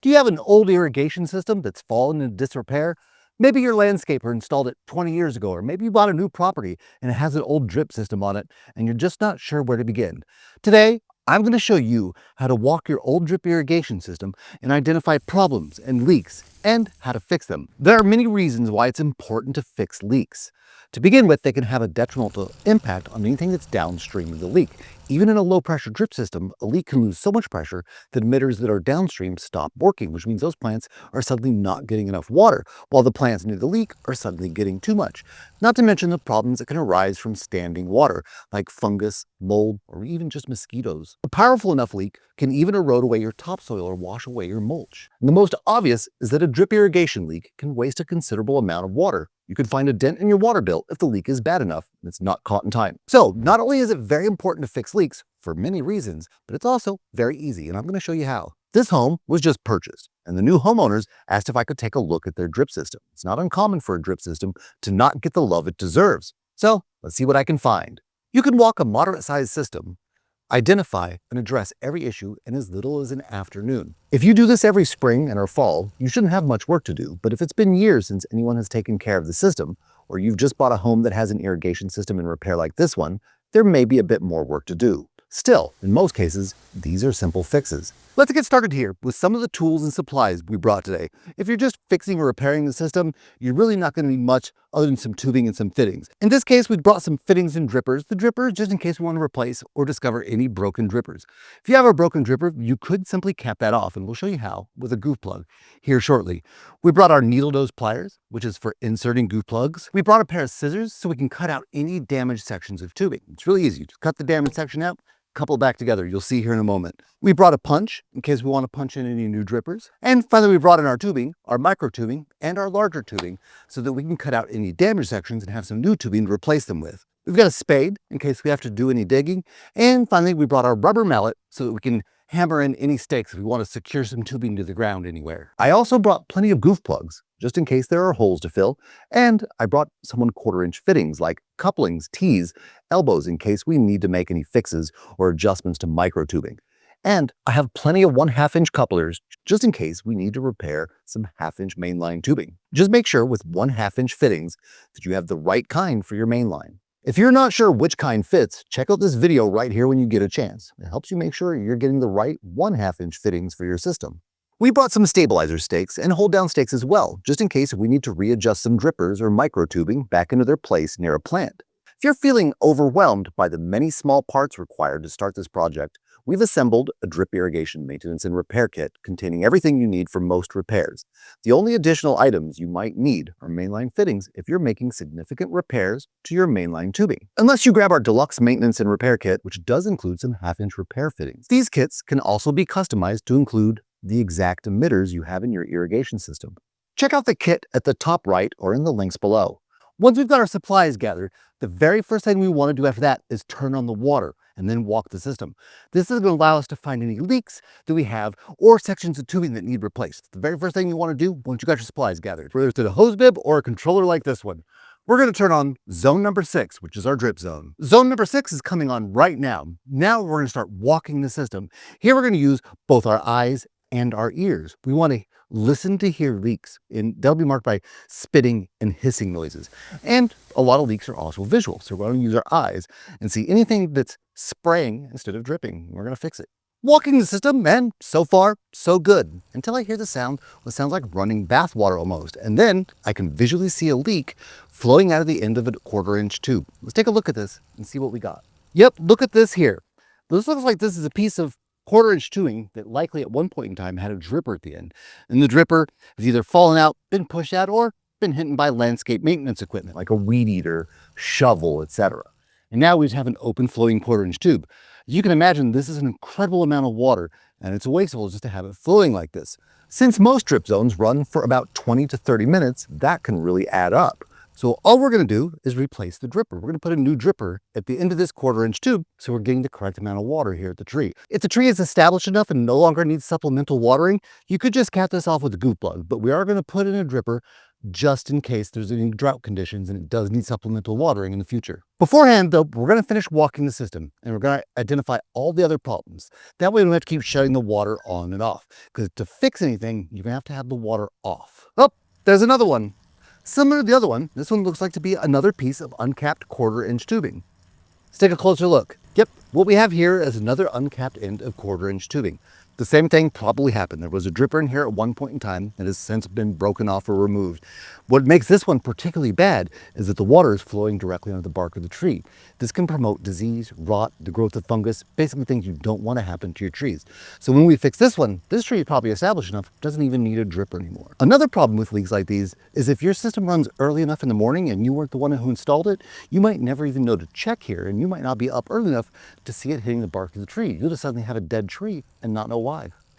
Do you have an old irrigation system that's fallen into disrepair? Maybe your landscaper installed it 20 years ago, or maybe you bought a new property and it has an old drip system on it and you're just not sure where to begin. Today, I'm going to show you how to walk your old drip irrigation system and identify problems and leaks and how to fix them. There are many reasons why it's important to fix leaks. To begin with, they can have a detrimental impact on anything that's downstream of the leak. Even in a low pressure drip system, a leak can lose so much pressure that emitters that are downstream stop working, which means those plants are suddenly not getting enough water, while the plants near the leak are suddenly getting too much. Not to mention the problems that can arise from standing water, like fungus, mold, or even just mosquitoes. A powerful enough leak can even erode away your topsoil or wash away your mulch. And the most obvious is that a drip irrigation leak can waste a considerable amount of water. You could find a dent in your water bill if the leak is bad enough and it's not caught in time. So not only is it very important to fix leaks for many reasons, but it's also very easy, and I'm going to show you how. This home was just purchased, and the new homeowners asked if I could take a look at their drip system. It's not uncommon for a drip system to not get the love it deserves. So let's see what I can find. You can walk a moderate-sized system, identify and address every issue in as little as an afternoon. If you do this every spring and or fall, you shouldn't have much work to do, but if it's been years since anyone has taken care of the system, or you've just bought a home that has an irrigation system in repair like this one, there may be a bit more work to do. Still, in most cases, these are simple fixes. Let's get started here with some of the tools and supplies we brought today. If you're just fixing or repairing the system, you're really not going to need much other than some tubing and some fittings. In this case, we brought some fittings and drippers. The drippers just in case we want to replace or discover any broken drippers. If you have a broken dripper, you could simply cap that off, and we'll show you how with a goof plug here shortly. We brought our needle nose pliers, which is for inserting goof plugs. We brought a pair of scissors so we can cut out any damaged sections of tubing. It's really easy. Just cut the damaged section out, couple back together. You'll see here in a moment. We brought a punch in case we want to punch in any new drippers. And finally, we brought in our tubing, our micro tubing, and our larger tubing so that we can cut out any damaged sections and have some new tubing to replace them with. We've got a spade in case we have to do any digging. And finally, we brought our rubber mallet so that we can hammer in any stakes if we want to secure some tubing to the ground anywhere. I also brought plenty of goof plugs, just in case there are holes to fill, and I brought some 1/4-inch fittings like couplings, tees, elbows in case we need to make any fixes or adjustments to micro tubing. And I have plenty of 1/2-inch couplers just in case we need to repair some 1/2-inch mainline tubing. Just make sure with 1/2-inch fittings that you have the right kind for your mainline. If you're not sure which kind fits, check out this video right here when you get a chance. It helps you make sure you're getting the right 1/2-inch fittings for your system. We brought some stabilizer stakes and hold down stakes as well, just in case we need to readjust some drippers or micro tubing back into their place near a plant. If you're feeling overwhelmed by the many small parts required to start this project, we've assembled a drip irrigation maintenance and repair kit containing everything you need for most repairs. The only additional items you might need are mainline fittings if you're making significant repairs to your mainline tubing. Unless you grab our deluxe maintenance and repair kit, which does include some 1/2-inch repair fittings. These kits can also be customized to include the exact emitters you have in your irrigation system. Check out the kit at the top right or in the links below. Once we've got our supplies gathered, the very first thing we want to do after that is turn on the water and then walk the system. This is going to allow us to find any leaks that we have or sections of tubing that need replaced. It's the very first thing you want to do once you got your supplies gathered, whether it's a hose bib or a controller like this one. We're going to turn on zone number 6, which is our drip zone. Zone number 6 is coming on right now. Now we're going to start walking the system. Here we're going to use both our eyes and our ears. We want to listen to hear leaks, and they'll be marked by spitting and hissing noises. And a lot of leaks are also visual, so we're going to use our eyes and see anything that's spraying instead of dripping. We're going to fix it. Walking the system, and so far, so good, until I hear the sound, what sounds like running bath water almost, and then I can visually see a leak flowing out of the end of a 1/4-inch tube. Let's take a look at this and see what we got. Yep, look at this here. This looks like this is a piece of 1/4-inch tubing that likely at one point in time had a dripper at the end. And the dripper has either fallen out, been pushed out, or been hit by landscape maintenance equipment like a weed eater, shovel, etc. And now we just have an open flowing 1/4-inch tube. You can imagine this is an incredible amount of water, and it's wasteful just to have it flowing like this. Since most drip zones run for about 20 to 30 minutes, that can really add up. So all we're going to do is replace the dripper. We're going to put a new dripper at the end of this 1/4-inch tube so we're getting the correct amount of water here at the tree. If the tree is established enough and no longer needs supplemental watering, you could just cap this off with a goof plug, but we are going to put in a dripper just in case there's any drought conditions and it does need supplemental watering in the future. Beforehand, though, we're going to finish walking the system and we're going to identify all the other problems. That way we don't have to keep shutting the water on and off, because to fix anything, you're going to have the water off. Oh, there's another one. Similar to the other one, this one looks like to be another piece of uncapped 1/4-inch tubing. Let's take a closer look. Yep, what we have here is another uncapped end of 1/4-inch tubing. The same thing probably happened. There was a dripper in here at one point in time that has since been broken off or removed. What makes this one particularly bad is that the water is flowing directly onto the bark of the tree. This can promote disease, rot, the growth of fungus, basically things you don't want to happen to your trees. So when we fix this one, this tree is probably established enough, doesn't even need a dripper anymore. Another problem with leaks like these is if your system runs early enough in the morning and you weren't the one who installed it, you might never even know to check here, and you might not be up early enough to see it hitting the bark of the tree. You'll just suddenly have a dead tree and not know why.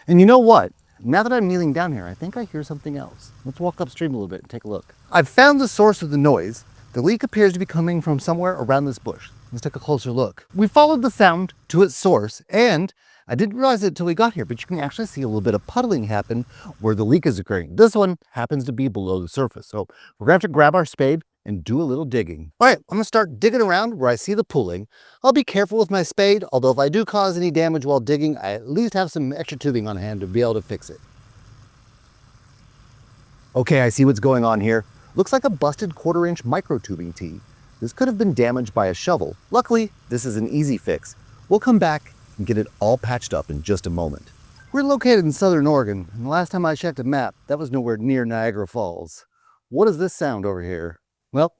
And you know what? Now that I'm kneeling down here, I think I hear something else. Let's walk upstream a little bit and take a look. I've found the source of the noise. The leak appears to be coming from somewhere around this bush. Let's take a closer look. We followed the sound to its source, and I didn't realize it until we got here, but you can actually see a little bit of puddling happen where the leak is occurring. This one happens to be below the surface. So we're gonna have to grab our spade and do a little digging. All right, I'm gonna start digging around where I see the pooling. I'll be careful with my spade, although if I do cause any damage while digging, I at least have some extra tubing on hand to be able to fix it. Okay, I see what's going on here. Looks like a busted 1/4-inch micro tubing tee. This could have been damaged by a shovel. Luckily, this is an easy fix. We'll come back and get it all patched up in just a moment. We're located in Southern Oregon, and the last time I checked a map, that was nowhere near Niagara Falls. What is this sound over here? Well,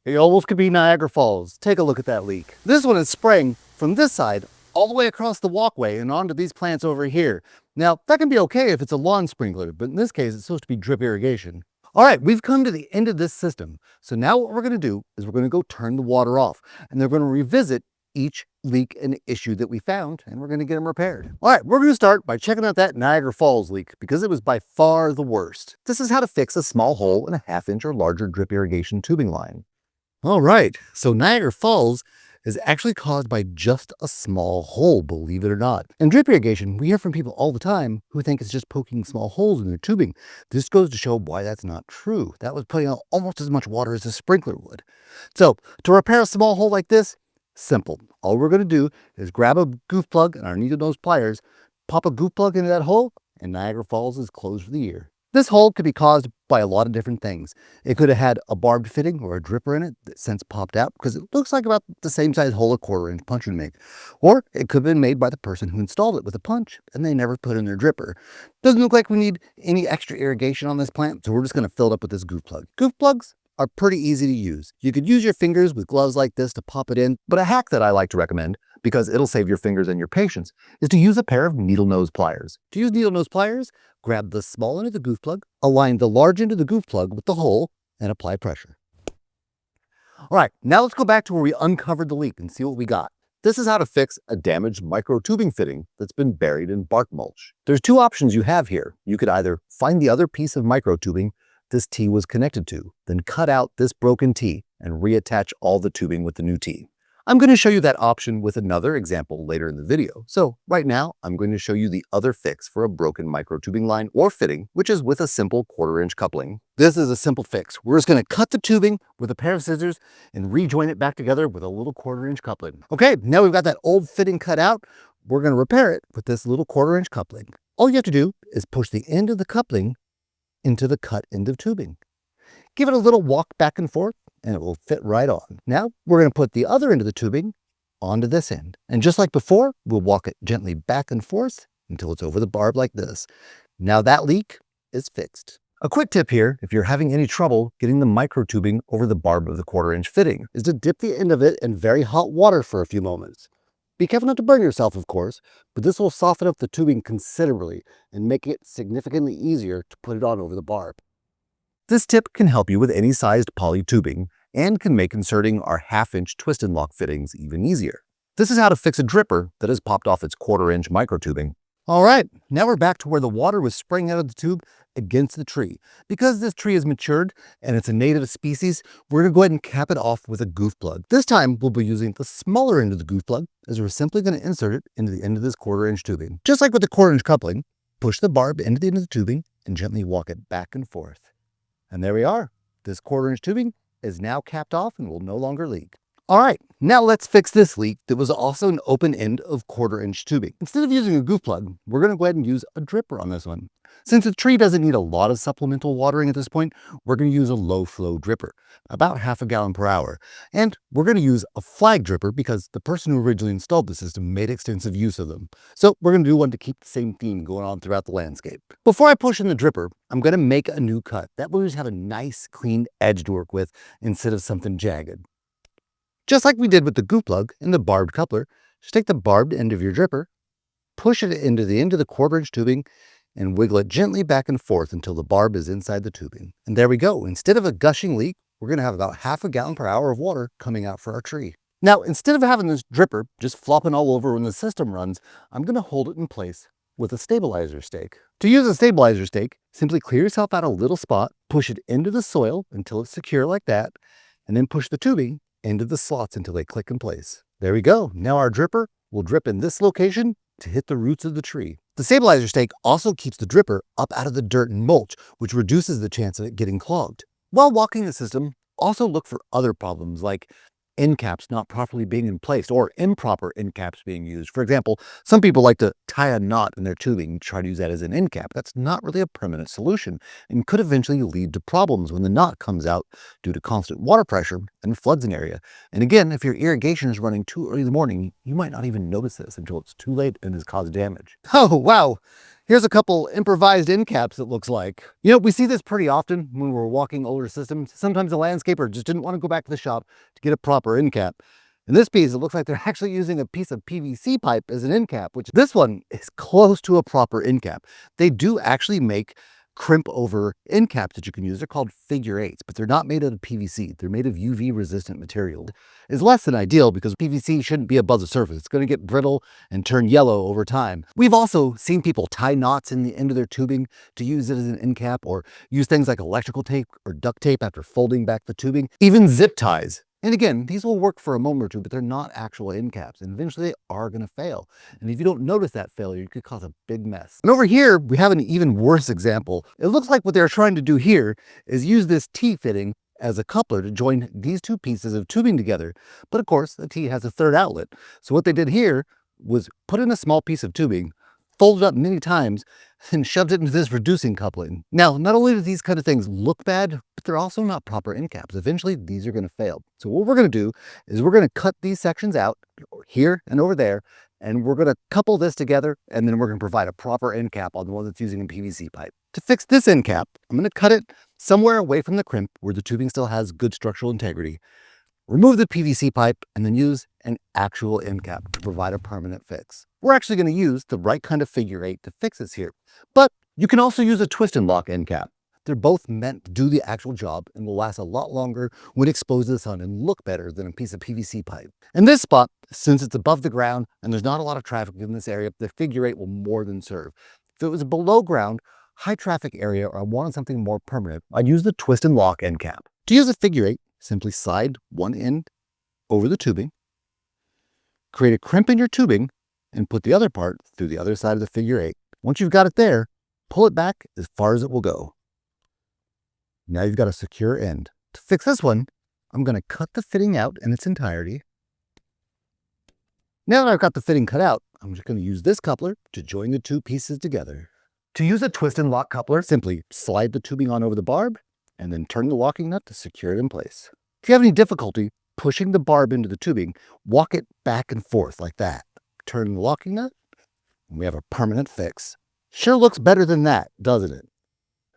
it almost could be Niagara Falls. Take a look at that leak. This one is spraying from this side all the way across the walkway and onto these plants over here. Now, that can be okay if it's a lawn sprinkler, but in this case, it's supposed to be drip irrigation. All right, we've come to the end of this system. So now what we're gonna do is we're gonna go turn the water off, and they're gonna revisit each leak and issue that we found, and we're gonna get them repaired. All right, we're gonna start by checking out that Niagara Falls leak because it was by far the worst. This is how to fix a small hole in a 1/2-inch or larger drip irrigation tubing line. All right, so Niagara Falls is actually caused by just a small hole, believe it or not. In drip irrigation, we hear from people all the time who think it's just poking small holes in their tubing. This goes to show why that's not true. That was putting out almost as much water as a sprinkler would. So to repair a small hole like this, simple. All we're going to do is grab a goof plug and our needle nose pliers, pop a goof plug into that hole, and Niagara Falls is closed for the year. This hole could be caused by a lot of different things. It could have had a barbed fitting or a dripper in it that since popped out because it looks like about the same size hole a 1/4-inch punch would make. Or it could have been made by the person who installed it with a punch and they never put in their dripper. Doesn't look like we need any extra irrigation on this plant, so we're just going to fill it up with this goof plug. Goof plugs are pretty easy to use. You could use your fingers with gloves like this to pop it in, but a hack that I like to recommend, because it'll save your fingers and your patience, is to use a pair of needle nose pliers. To use needle nose pliers, grab the small end of the goof plug, align the large end of the goof plug with the hole, and apply pressure. All right, now let's go back to where we uncovered the leak and see what we got. This is how to fix a damaged micro tubing fitting that's been buried in bark mulch. There's two options you have here. You could either find the other piece of micro tubing this tee was connected to, then cut out this broken tee and reattach all the tubing with the new tee. I'm going to show you that option with another example later in the video. So right now, I'm going to show you the other fix for a broken micro tubing line or fitting, which is with a simple 1/4-inch coupling. This is a simple fix. We're just going to cut the tubing with a pair of scissors and rejoin it back together with a little 1/4-inch coupling. Okay, now we've got that old fitting cut out. We're going to repair it with this little 1/4-inch coupling. All you have to do is push the end of the coupling into the cut end of tubing. Give it a little walk back and forth and it will fit right on. Now we're going to put the other end of the tubing onto this end. And just like before, we'll walk it gently back and forth until it's over the barb like this. Now that leak is fixed. A quick tip here, if you're having any trouble getting the micro tubing over the barb of the 1/4-inch fitting, is to dip the end of it in very hot water for a few moments. Be careful not to burn yourself, of course, but this will soften up the tubing considerably and make it significantly easier to put it on over the barb. This tip can help you with any sized poly tubing and can make inserting our 1/2-inch twist and lock fittings even easier. This is how to fix a dripper that has popped off its 1/4-inch micro tubing. All right, now we're back to where the water was spraying out of the tube against the tree. Because this tree is matured and it's a native species, we're going to go ahead and cap it off with a goof plug. This time we'll be using the smaller end of the goof plug, as we're simply going to insert it into the end of this 1/4-inch tubing. Just like with the 1/4-inch coupling, push the barb into the end of the tubing and gently walk it back and forth. And there we are. This 1/4-inch tubing is now capped off and will no longer leak. All right, now let's fix this leak that was also an open end of 1/4-inch tubing. Instead of using a goof plug, we're going to go ahead and use a dripper on this one. Since the tree doesn't need a lot of supplemental watering at this point, we're going to use a low flow dripper, about 1/2 gallon per hour. And we're going to use a flag dripper because the person who originally installed the system made extensive use of them. So we're going to do one to keep the same theme going on throughout the landscape. Before I push in the dripper, I'm going to make a new cut. That way we just have a nice clean edge to work with instead of something jagged. Just like we did with the goof plug and the barbed coupler, just take the barbed end of your dripper, push it into the end of the 1/4-inch tubing, and wiggle it gently back and forth until the barb is inside the tubing. And there we go. Instead of a gushing leak, we're going to have about 1/2 gallon per hour of water coming out for our tree. Now, instead of having this dripper just flopping all over when the system runs, I'm going to hold it in place with a stabilizer stake. To use a stabilizer stake, simply clear yourself out a little spot, push it into the soil until it's secure like that, and then push the tubing into the slots until they click in place. There we go. Now our dripper will drip in this location to hit the roots of the tree. The stabilizer stake also keeps the dripper up out of the dirt and mulch, which reduces the chance of it getting clogged. While walking the system, also look for other problems like end caps not properly being in place or improper end caps being used. For example, some people like to tie a knot in their tubing and try to use that as an end cap. That's not really a permanent solution and could eventually lead to problems when the knot comes out due to constant water pressure and floods an area. And again, if your irrigation is running too early in the morning, you might not even notice this until it's too late and has caused damage. Oh, wow. Here's a couple improvised end caps, it looks like. You know, we see this pretty often when we're walking older systems. Sometimes the landscaper just didn't want to go back to the shop to get a proper end cap. In this piece, it looks like they're actually using a piece of PVC pipe as an end cap, which this one is close to a proper end cap. They do actually make crimp over end caps that you can use. They're called figure eights, but they're not made out of PVC. They're made of UV resistant material. It's less than ideal because PVC shouldn't be above the surface. It's going to get brittle and turn yellow over time. We've also seen people tie knots in the end of their tubing to use it as an end cap, or use things like electrical tape or duct tape after folding back the tubing, even zip ties. And again, these will work for a moment or two, but they're not actual end caps, and eventually they are going to fail. And if you don't notice that failure, you could cause a big mess. And over here, we have an even worse example. It looks like what they're trying to do here is use this T-fitting as a coupler to join these two pieces of tubing together. But of course, the T has a third outlet. So what they did here was put in a small piece of tubing, folded up many times, and shoved it into this reducing coupling. Now, not only do these kind of things look bad, but they're also not proper end caps. Eventually, these are going to fail. So what we're going to do is we're going to cut these sections out here and over there, and we're going to couple this together, and then we're going to provide a proper end cap on the one that's using a PVC pipe. To fix this end cap, I'm going to cut it somewhere away from the crimp where the tubing still has good structural integrity. Remove the PVC pipe and then use an actual end cap to provide a permanent fix. We're actually going to use the right kind of figure eight to fix this here, but you can also use a twist and lock end cap. They're both meant to do the actual job and will last a lot longer when exposed to the sun and look better than a piece of PVC pipe. In this spot, since it's above the ground and there's not a lot of traffic in this area, the figure eight will more than serve. If it was below ground, high traffic area, or I wanted something more permanent, I'd use the twist and lock end cap. To use a figure eight, simply slide one end over the tubing, create a crimp in your tubing, and put the other part through the other side of the figure eight. Once you've got it there, pull it back as far as it will go. Now you've got a secure end. To fix this one, I'm going to cut the fitting out in its entirety. Now that I've got the fitting cut out, I'm just going to use this coupler to join the two pieces together. To use a twist and lock coupler, simply slide the tubing on over the barb and then turn the locking nut to secure it in place. If you have any difficulty pushing the barb into the tubing, walk it back and forth like that. Turn the locking nut, and we have a permanent fix. Sure looks better than that, doesn't it?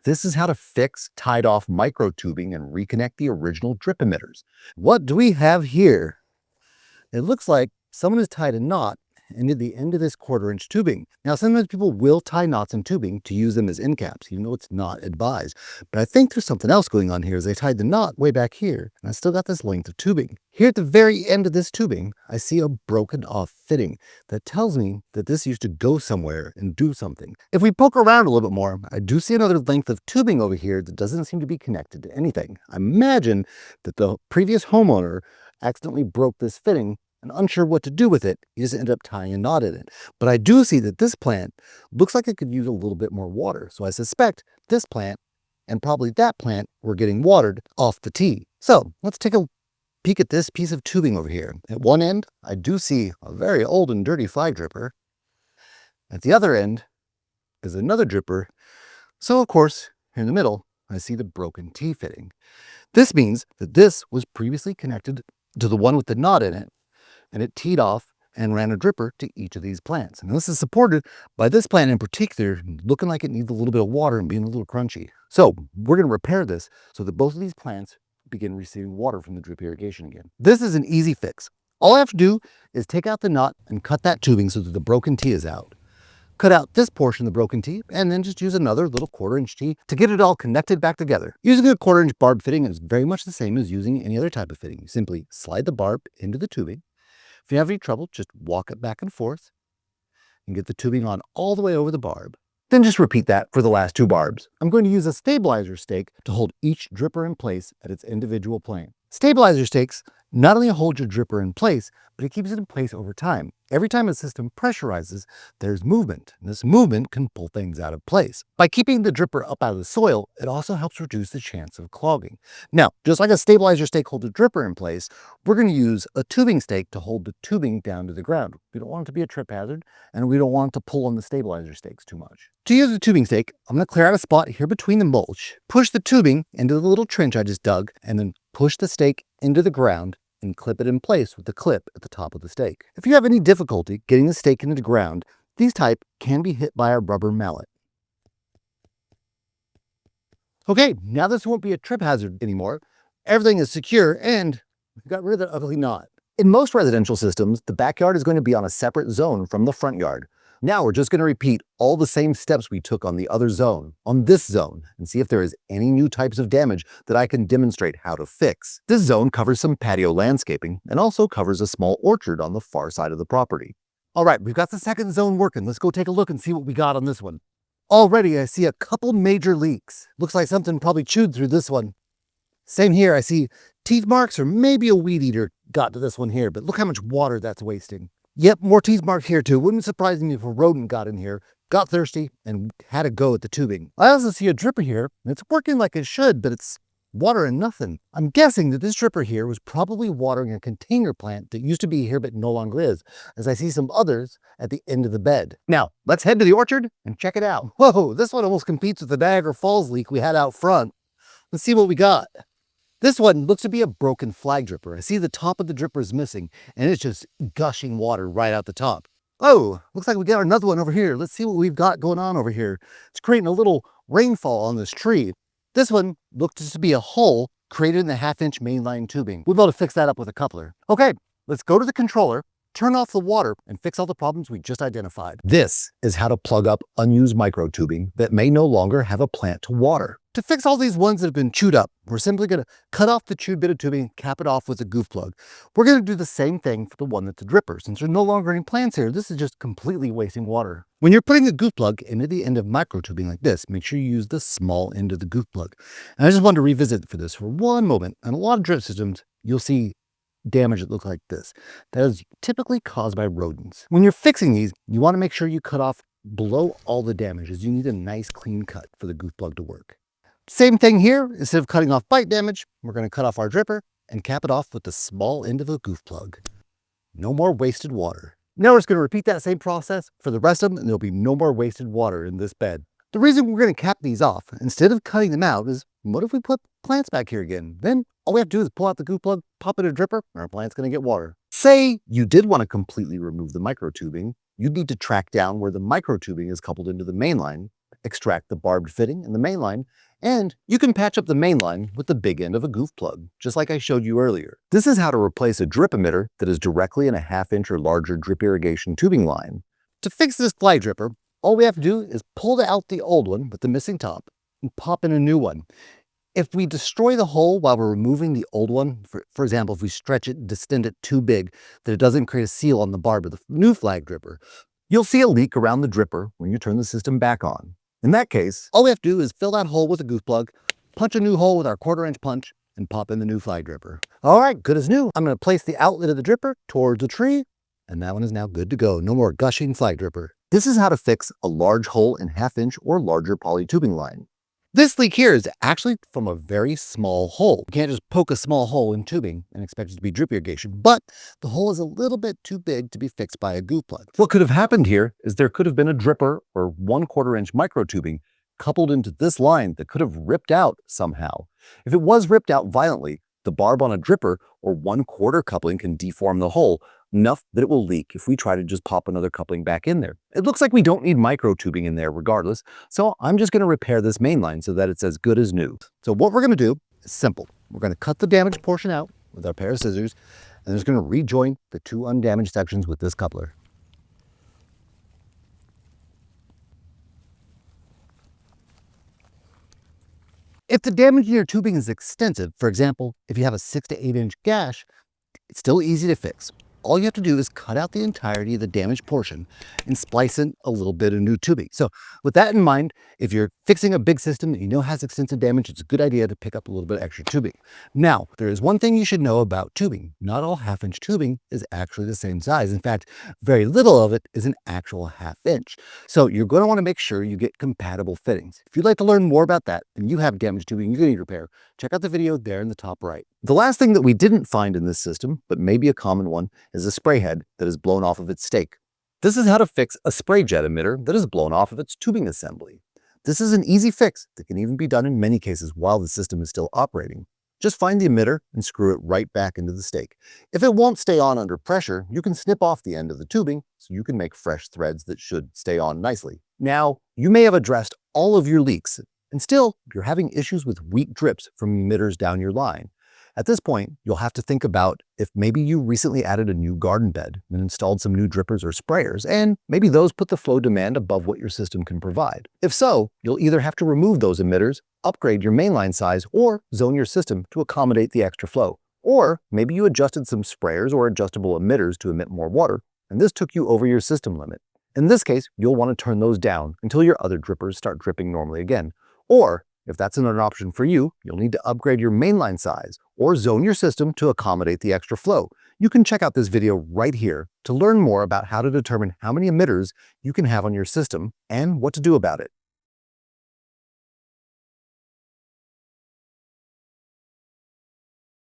This is how to fix tied off micro tubing and reconnect the original drip emitters. What do we have here? It looks like someone has tied a knot into the end of this 1/4-inch tubing. Now, sometimes people will tie knots in tubing to use them as end caps, even though it's not advised. But I think there's something else going on here as they tied the knot way back here, and I still got this length of tubing. Here at the very end of this tubing, I see a broken off fitting that tells me that this used to go somewhere and do something. If we poke around a little bit more, I do see another length of tubing over here that doesn't seem to be connected to anything. I imagine that the previous homeowner accidentally broke this fitting, and unsure what to do with it, he just ended up tying a knot in it. But I do see that this plant looks like it could use a little bit more water. So I suspect this plant and probably that plant were getting watered off the tee. So let's take a peek at this piece of tubing over here. At one end, I do see a very old and dirty flag dripper. At the other end is another dripper. So of course, here in the middle, I see the broken tee fitting. This means that this was previously connected to the one with the knot in it, and it teed off and ran a dripper to each of these plants. And this is supported by this plant in particular, looking like it needs a little bit of water and being a little crunchy. So we're going to repair this so that both of these plants begin receiving water from the drip irrigation again. This is an easy fix. All I have to do is take out the knot and cut that tubing so that the broken tee is out. Cut out this portion of the broken tee and then just use another little 1/4-inch tee to get it all connected back together. Using a 1/4-inch barb fitting is very much the same as using any other type of fitting. You simply slide the barb into the tubing. If you have any trouble, just walk it back and forth and get the tubing on all the way over the barb. Then just repeat that for the last 2 barbs. I'm going to use a stabilizer stake to hold each dripper in place at its individual plane. Stabilizer stakes not only hold your dripper in place, but it keeps it in place over time. Every time a system pressurizes, there's movement, and this movement can pull things out of place. By keeping the dripper up out of the soil, it also helps reduce the chance of clogging. Now, just like a stabilizer stake holds a dripper in place, we're going to use a tubing stake to hold the tubing down to the ground. We don't want it to be a trip hazard, and we don't want it to pull on the stabilizer stakes too much. To use the tubing stake, I'm going to clear out a spot here between the mulch, push the tubing into the little trench I just dug, and then push the stake into the ground and clip it in place with the clip at the top of the stake. If you have any difficulty getting the stake into the ground, these type can be hit by a rubber mallet. Okay, now this won't be a trip hazard anymore. Everything is secure and we got rid of the ugly knot. In most residential systems, the backyard is going to be on a separate zone from the front yard. Now we're just going to repeat all the same steps we took on the other zone, on this zone, and see if there is any new types of damage that I can demonstrate how to fix. This zone covers some patio landscaping and also covers a small orchard on the far side of the property. All right, we've got the second zone working. Let's go take a look and see what we got on this one. Already I see a couple major leaks. Looks like something probably chewed through this one. Same here, I see teeth marks or maybe a weed eater got to this one here, but look how much water that's wasting. Yep, more teeth marks here too. Wouldn't surprise me if a rodent got in here, got thirsty, and had a go at the tubing. I also see a dripper here. It's working like it should, but it's watering nothing. I'm guessing that this dripper here was probably watering a container plant that used to be here but no longer is, as I see some others at the end of the bed. Now, let's head to the orchard and check it out. Whoa, this one almost competes with the Niagara Falls leak we had out front. Let's see what we got. This one looks to be a broken flag dripper. I see the top of the dripper is missing, and it's just gushing water right out the top. Oh, looks like we got another one over here. Let's see what we've got going on over here. It's creating a little rainfall on this tree. This one looks to be a hole created in the 1/2-inch mainline tubing. We'll be able to fix that up with a coupler. Okay, let's go to the controller, turn off the water, and fix all the problems we just identified. This is how to plug up unused micro tubing that may no longer have a plant to water. To fix all these ones that have been chewed up, we're simply going to cut off the chewed bit of tubing and cap it off with a goof plug. We're going to do the same thing for the one that's a dripper. Since there's no longer any plants here, this is just completely wasting water. When you're putting a goof plug into the end of micro tubing like this, make sure you use the small end of the goof plug. And I just wanted to revisit for this for one moment. On a lot of drip systems, you'll see damage that looks like this. That is typically caused by rodents. When you're fixing these, you want to make sure you cut off below all the damage, as you need a nice clean cut for the goof plug to work. Same thing here. Instead of cutting off bite damage, we're going to cut off our dripper and cap it off with the small end of a goof plug. No more wasted water. Now we're just going to repeat that same process for the rest of them, and there'll be no more wasted water in this bed. The reason we're going to cap these off, instead of cutting them out, is what if we put plants back here again? Then all we have to do is pull out the goof plug, pop it in a dripper, and our plant's going to get water. Say you did want to completely remove the micro tubing, you'd need to track down where the micro tubing is coupled into the main line, extract the barbed fitting in the main line, and you can patch up the main line with the big end of a goof plug, just like I showed you earlier. This is how to replace a drip emitter that is directly in a 1/2-inch or larger drip irrigation tubing line. To fix this flag dripper, all we have to do is pull out the old one with the missing top and pop in a new one. If we destroy the hole while we're removing the old one, for example, if we stretch it and distend it too big that it doesn't create a seal on the barb of the new flag dripper, you'll see a leak around the dripper when you turn the system back on. In that case, all we have to do is fill that hole with a goof plug, punch a new hole with our 1/4-inch punch, and pop in the new flag dripper. All right, good as new. I'm going to place the outlet of the dripper towards the tree, and that one is now good to go. No more gushing flag dripper. This is how to fix a large hole in 1/2-inch or larger poly tubing line. This leak here is actually from a very small hole. You can't just poke a small hole in tubing and expect it to be drip irrigation, but the hole is a little bit too big to be fixed by a goo plug. What could have happened here is there could have been a dripper or 1/4 inch micro tubing coupled into this line that could have ripped out somehow. If it was ripped out violently, the barb on a dripper or 1/4 coupling can deform the hole enough that it will leak if we try to just pop another coupling back in there. It looks like we don't need micro tubing in there regardless, so I'm just going to repair this main line so that it's as good as new. So what we're going to do is simple. We're going to cut the damaged portion out with our pair of scissors, and just going to rejoin the two undamaged sections with this coupler. If the damage in your tubing is extensive, for example, if you have a 6 to 8 inch gash, it's still easy to fix. All you have to do is cut out the entirety of the damaged portion and splice in a little bit of new tubing. So with that in mind, if you're fixing a big system that you know has extensive damage, it's a good idea to pick up a little bit of extra tubing. Now, there is one thing you should know about tubing. Not all 1/2 inch tubing is actually the same size. In fact, very little of it is an actual 1/2 inch. So you're going to want to make sure you get compatible fittings. If you'd like to learn more about that and you have damaged tubing you're going to need repair, check out the video there in the top right. The last thing that we didn't find in this system, but maybe a common one, is a spray head that is blown off of its stake. This is how to fix a spray jet emitter that is blown off of its tubing assembly. This is an easy fix that can even be done in many cases while the system is still operating. Just find the emitter and screw it right back into the stake. If it won't stay on under pressure, you can snip off the end of the tubing so you can make fresh threads that should stay on nicely. Now, you may have addressed all of your leaks, and still you're having issues with weak drips from emitters down your line. At this point, you'll have to think about if maybe you recently added a new garden bed and installed some new drippers or sprayers, and maybe those put the flow demand above what your system can provide. If so, you'll either have to remove those emitters, upgrade your mainline size, or zone your system to accommodate the extra flow. Or maybe you adjusted some sprayers or adjustable emitters to emit more water, and this took you over your system limit. In this case, you'll want to turn those down until your other drippers start dripping normally again. Or if that's not an option for you, you'll need to upgrade your mainline size or zone your system to accommodate the extra flow. You can check out this video right here to learn more about how to determine how many emitters you can have on your system and what to do about it.